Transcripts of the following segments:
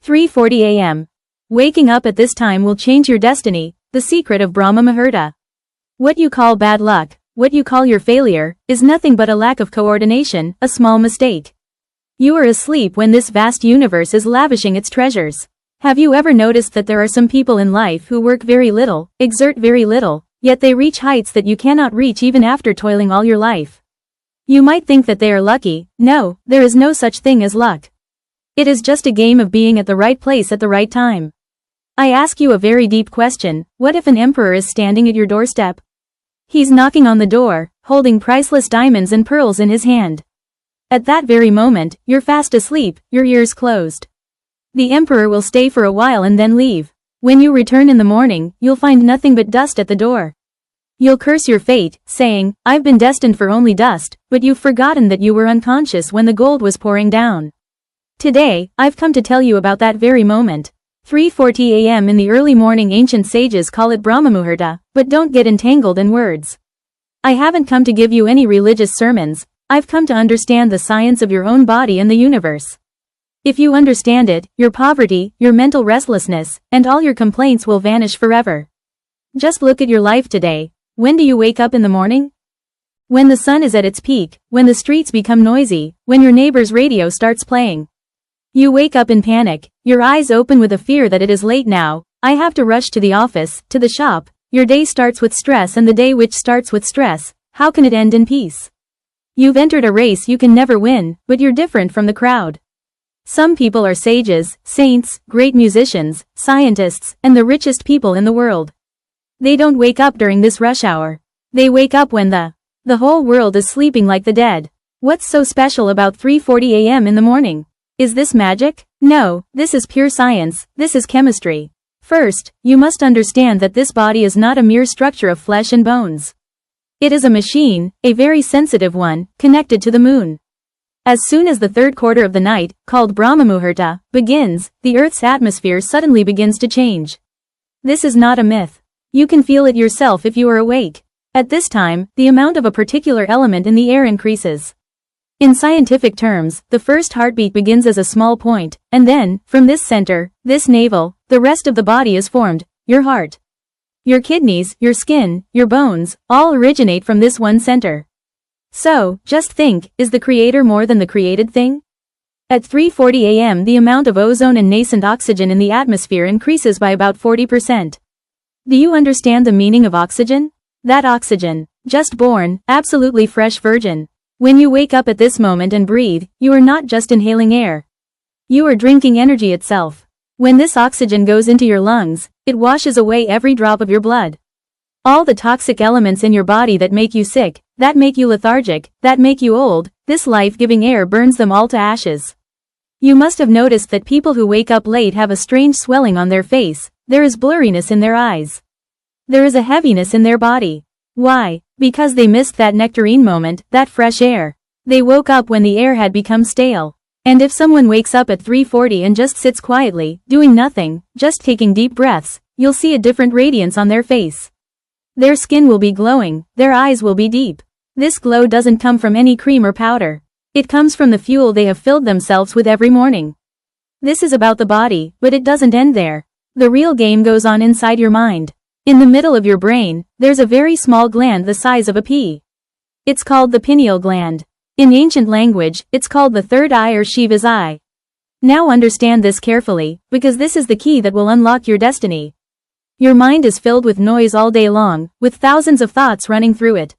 3:40 a.m. Waking up at this time will change your destiny, the secret of Brahma Muhurta. What you call bad luck, what you call your failure, is nothing but a lack of coordination, a small mistake. You are asleep when this vast universe is lavishing its treasures. Have you ever noticed that there are some people in life who work very little, exert very little, yet they reach heights that you cannot reach even after toiling all your life? You might think that they are lucky. No, there is no such thing as luck. It is just a game of being at the right place at the right time. I ask you a very deep question. What if an emperor is standing at your doorstep? He's knocking on the door, holding priceless diamonds and pearls in his hand. At that very moment, you're fast asleep, your ears closed. The emperor will stay for a while and then leave. When you return in the morning, you'll find nothing but dust at the door. You'll curse your fate, saying, "I've been destined for only dust," but you've forgotten that you were unconscious when the gold was pouring down. Today, I've come to tell you about that very moment. 3:40 a.m. in the early morning. Ancient sages call it Brahma Muhurta, but don't get entangled in words. I haven't come to give you any religious sermons. I've come to understand the science of your own body and the universe. If you understand it, your poverty, your mental restlessness, and all your complaints will vanish forever. Just look at your life today. When do you wake up in the morning? When the sun is at its peak, when the streets become noisy, when your neighbor's radio starts playing. You wake up in panic, your eyes open with a fear that it is late now, I have to rush to the office, to the shop. Your day starts with stress, and the day which starts with stress, how can it end in peace? You've entered a race you can never win, but you're different from the crowd. Some people are sages, saints, great musicians, scientists, and the richest people in the world. They don't wake up during this rush hour. They wake up when the whole world is sleeping like the dead. What's so special about 3:40 a.m. in the morning? Is this magic? No, this is pure science, this is chemistry. First, you must understand that this body is not a mere structure of flesh and bones. It is a machine, a very sensitive one, connected to the moon. As soon as the third quarter of the night, called Brahma Muhurta, begins, the Earth's atmosphere suddenly begins to change. This is not a myth. You can feel it yourself if you are awake. At this time, the amount of a particular element in the air increases. In scientific terms, the first heartbeat begins as a small point, and then, from this center, this navel, the rest of the body is formed, your heart. Your kidneys, your skin, your bones, all originate from this one center. So, just think, is the creator more than the created thing? At 3:40 a.m. the amount of ozone and nascent oxygen in the atmosphere increases by about 40%. Do you understand the meaning of oxygen? That oxygen, just born, absolutely fresh virgin. When you wake up at this moment and breathe, you are not just inhaling air. You are drinking energy itself. When this oxygen goes into your lungs, it washes away every drop of your blood. All the toxic elements in your body that make you sick, that make you lethargic, that make you old, this life-giving air burns them all to ashes. You must have noticed that people who wake up late have a strange swelling on their face, there is blurriness in their eyes. There is a heaviness in their body. Why? Because they missed that nectarine moment, that fresh air. They woke up when the air had become stale. And if someone wakes up at 3:40 and just sits quietly, doing nothing, just taking deep breaths, you'll see a different radiance on their face. Their skin will be glowing, their eyes will be deep. This glow doesn't come from any cream or powder. It comes from the fuel they have filled themselves with every morning. This is about the body, but it doesn't end there. The real game goes on inside your mind. In the middle of your brain, there's a very small gland the size of a pea. It's called the pineal gland. In ancient language, it's called the third eye or Shiva's eye. Now understand this carefully, because this is the key that will unlock your destiny. Your mind is filled with noise all day long, with thousands of thoughts running through it.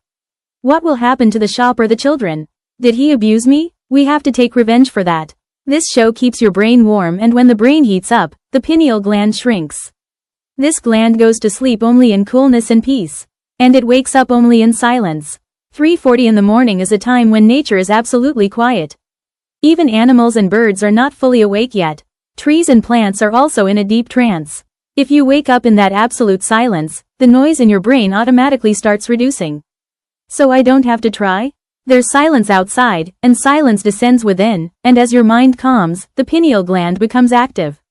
What will happen to the shop or the children? Did he abuse me? We have to take revenge for that. This show keeps your brain warm, and when the brain heats up, the pineal gland shrinks. This gland goes to sleep only in coolness and peace. And it wakes up only in silence. 3:40 in the morning is a time when nature is absolutely quiet. Even animals and birds are not fully awake yet. Trees and plants are also in a deep trance. If you wake up in that absolute silence, the noise in your brain automatically starts reducing. So I don't have to try? There's silence outside, and silence descends within, and as your mind calms, the pineal gland becomes active.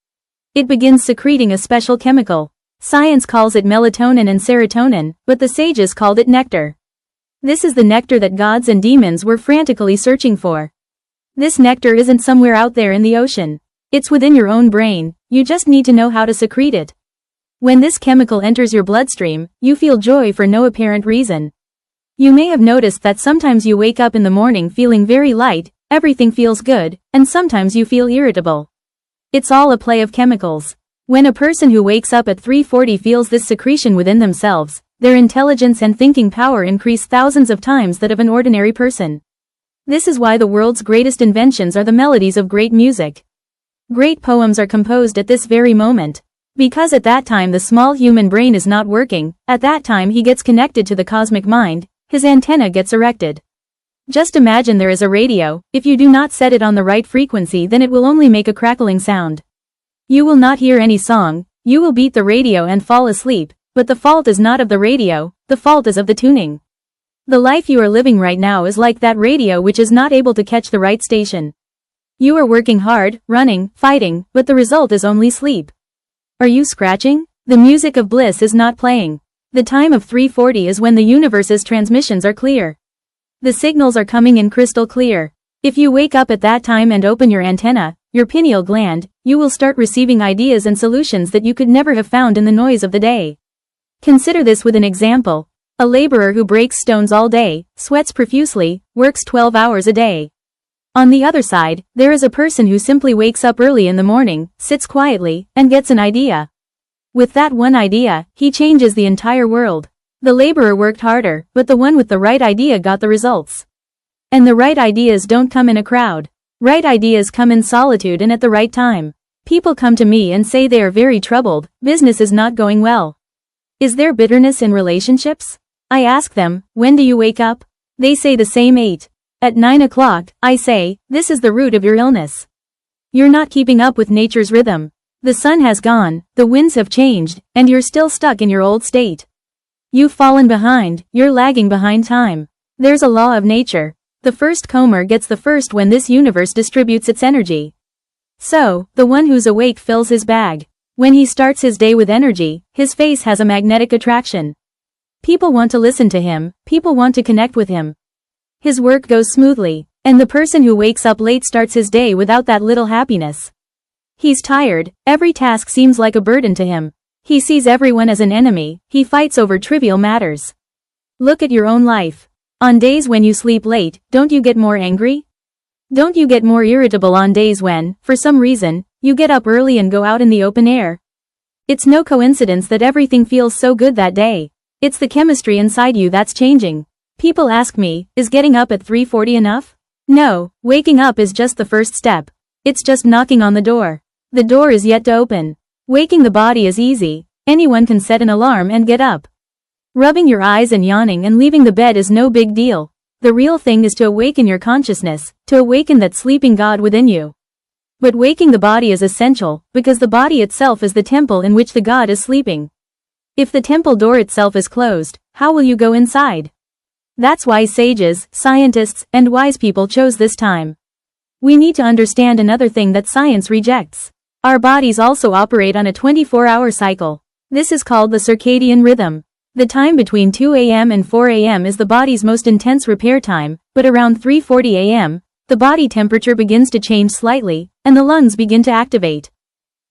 It begins secreting a special chemical. Science calls it melatonin and serotonin, but the sages called it nectar. This is the nectar that gods and demons were frantically searching for. This nectar isn't somewhere out there in the ocean. It's within your own brain, you just need to know how to secrete it. When this chemical enters your bloodstream, you feel joy for no apparent reason. You may have noticed that sometimes you wake up in the morning feeling very light, everything feels good, and sometimes you feel irritable. It's all a play of chemicals. When a person who wakes up at 3:40 feels this secretion within themselves, their intelligence and thinking power increase thousands of times that of an ordinary person. This is why the world's greatest inventions are the melodies of great music. Great poems are composed at this very moment. Because at that time the small human brain is not working, at that time he gets connected to the cosmic mind, his antenna gets erected. Just imagine there is a radio, if you do not set it on the right frequency then it will only make a crackling sound. You will not hear any song, you will beat the radio and fall asleep, but the fault is not of the radio, the fault is of the tuning. The life you are living right now is like that radio which is not able to catch the right station. You are working hard, running, fighting, but the result is only sleep. Are you scratching? The music of bliss is not playing. The time of 3:40 is when the universe's transmissions are clear. The signals are coming in crystal clear. If you wake up at that time and open your antenna, your pineal gland, you will start receiving ideas and solutions that you could never have found in the noise of the day. Consider this with an example. A laborer who breaks stones all day, sweats profusely, works 12 hours a day. On the other side, there is a person who simply wakes up early in the morning, sits quietly, and gets an idea. With that one idea, he changes the entire world. The laborer worked harder, but the one with the right idea got the results. And the right ideas don't come in a crowd. Right ideas come in solitude and at the right time. People come to me and say they are very troubled, business is not going well. Is there bitterness in relationships? I ask them, when do you wake up? They say the same 8. At 9 o'clock, I say, this is the root of your illness. You're not keeping up with nature's rhythm. The sun has gone, the winds have changed, and you're still stuck in your old state. You've fallen behind, you're lagging behind time. There's a law of nature. The first comer gets the first when this universe distributes its energy. So, the one who's awake fills his bag. When he starts his day with energy, his face has a magnetic attraction. People want to listen to him, people want to connect with him. His work goes smoothly, and the person who wakes up late starts his day without that little happiness. He's tired, every task seems like a burden to him. He sees everyone as an enemy, he fights over trivial matters. Look at your own life. On days when you sleep late, don't you get more angry? Don't you get more irritable on days when, for some reason, you get up early and go out in the open air? It's no coincidence that everything feels so good that day. It's the chemistry inside you that's changing. People ask me, is getting up at 3:40 enough? No, waking up is just the first step. It's just knocking on the door. The door is yet to open. Waking the body is easy. Anyone can set an alarm and get up. Rubbing your eyes and yawning and leaving the bed is no big deal. The real thing is to awaken your consciousness, to awaken that sleeping God within you. But waking the body is essential, because the body itself is the temple in which the God is sleeping. If the temple door itself is closed, how will you go inside? That's why sages, scientists, and wise people chose this time. We need to understand another thing that science rejects. Our bodies also operate on a 24-hour cycle. This is called the circadian rhythm. The time between 2 a.m. and 4 a.m. is the body's most intense repair time, but around 3:40 a.m., the body temperature begins to change slightly, and the lungs begin to activate.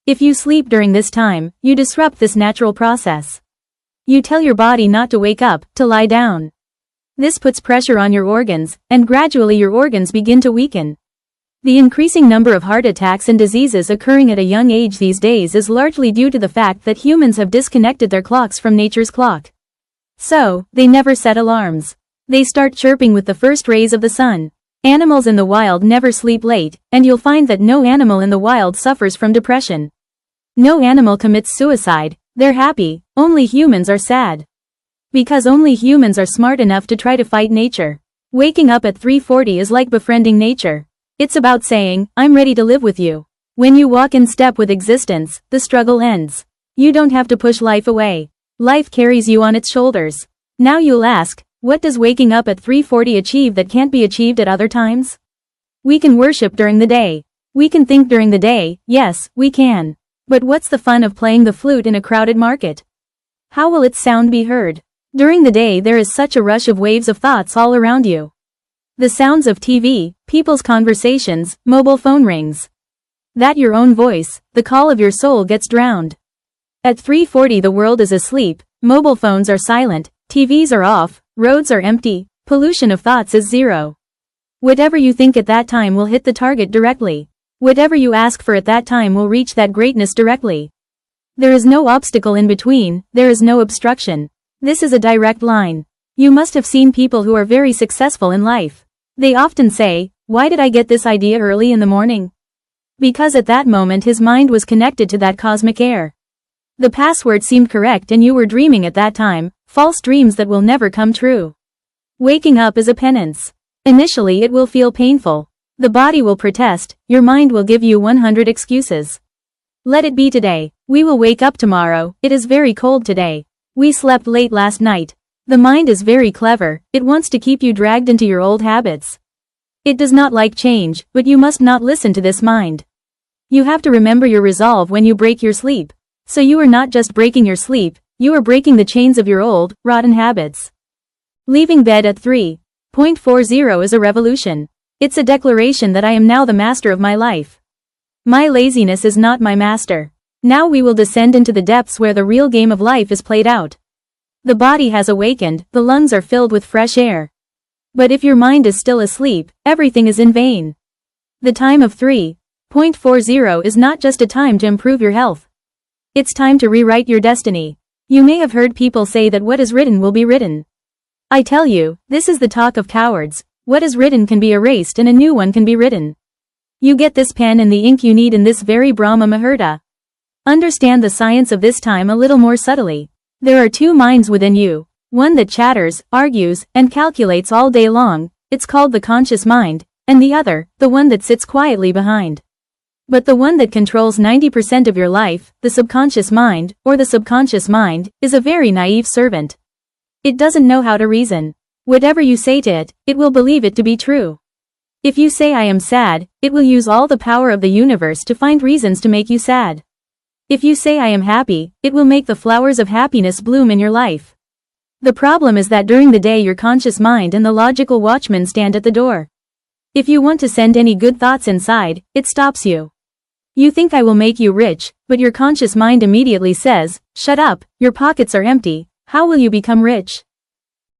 If you sleep during this time, you disrupt this natural process. You tell your body not to wake up, to lie down. This puts pressure on your organs, and gradually your organs begin to weaken. The increasing number of heart attacks and diseases occurring at a young age these days is largely due to the fact that humans have disconnected their clocks from nature's clock. So, they never set alarms. They start chirping with the first rays of the sun. Animals in the wild never sleep late, and you'll find that no animal in the wild suffers from depression. No animal commits suicide, they're happy, only humans are sad. Because only humans are smart enough to try to fight nature. Waking up at 3:40 is like befriending nature. It's about saying, I'm ready to live with you. When you walk in step with existence, the struggle ends. You don't have to push life away. Life carries you on its shoulders. Now you'll ask, what does waking up at 3:40 achieve that can't be achieved at other times? We can worship during the day. We can think during the day, yes, we can. But what's the fun of playing the flute in a crowded market? How will its sound be heard? During the day there is such a rush of waves of thoughts all around you. The sounds of TV, people's conversations, mobile phone rings. That your own voice, the call of your soul, gets drowned. At 3:40 the world is asleep, mobile phones are silent, TVs are off, roads are empty, pollution of thoughts is zero. Whatever you think at that time will hit the target directly. Whatever you ask for at that time will reach that greatness directly. There is no obstacle in between, there is no obstruction. This is a direct line. You must have seen people who are very successful in life. They often say, "Why did I get this idea early in the morning?" Because at that moment his mind was connected to that cosmic air. The password seemed correct and you were dreaming at that time, false dreams that will never come true. Waking up is a penance. Initially it will feel painful. The body will protest, your mind will give you 100 excuses. Let it be today. We will wake up tomorrow, it is very cold today. We slept late last night. The mind is very clever, it wants to keep you dragged into your old habits. It does not like change, but you must not listen to this mind. You have to remember your resolve when you break your sleep. So you are not just breaking your sleep, you are breaking the chains of your old, rotten habits. Leaving bed at 3:40 is a revolution. It's a declaration that I am now the master of my life. My laziness is not my master. Now we will descend into the depths where the real game of life is played out. The body has awakened, the lungs are filled with fresh air. But if your mind is still asleep, everything is in vain. The time of 3:40 is not just a time to improve your health. It's time to rewrite your destiny. You may have heard people say that what is written will be written. I tell you, this is the talk of cowards. What is written can be erased and a new one can be written. You get this pen and the ink you need in this very Brahma Muhurta. Understand the science of this time a little more subtly. There are two minds within you. One that chatters, argues, and calculates all day long, it's called the conscious mind, and the other, the one that sits quietly behind. But the one that controls 90% of your life, the subconscious mind, or the subconscious mind, is a very naive servant. It doesn't know how to reason. Whatever you say to it, it will believe it to be true. If you say I am sad, it will use all the power of the universe to find reasons to make you sad. If you say I am happy, it will make the flowers of happiness bloom in your life. The problem is that during the day your conscious mind and the logical watchman stand at the door. If you want to send any good thoughts inside, it stops you. You think I will make you rich, but your conscious mind immediately says, shut up, your pockets are empty, how will you become rich?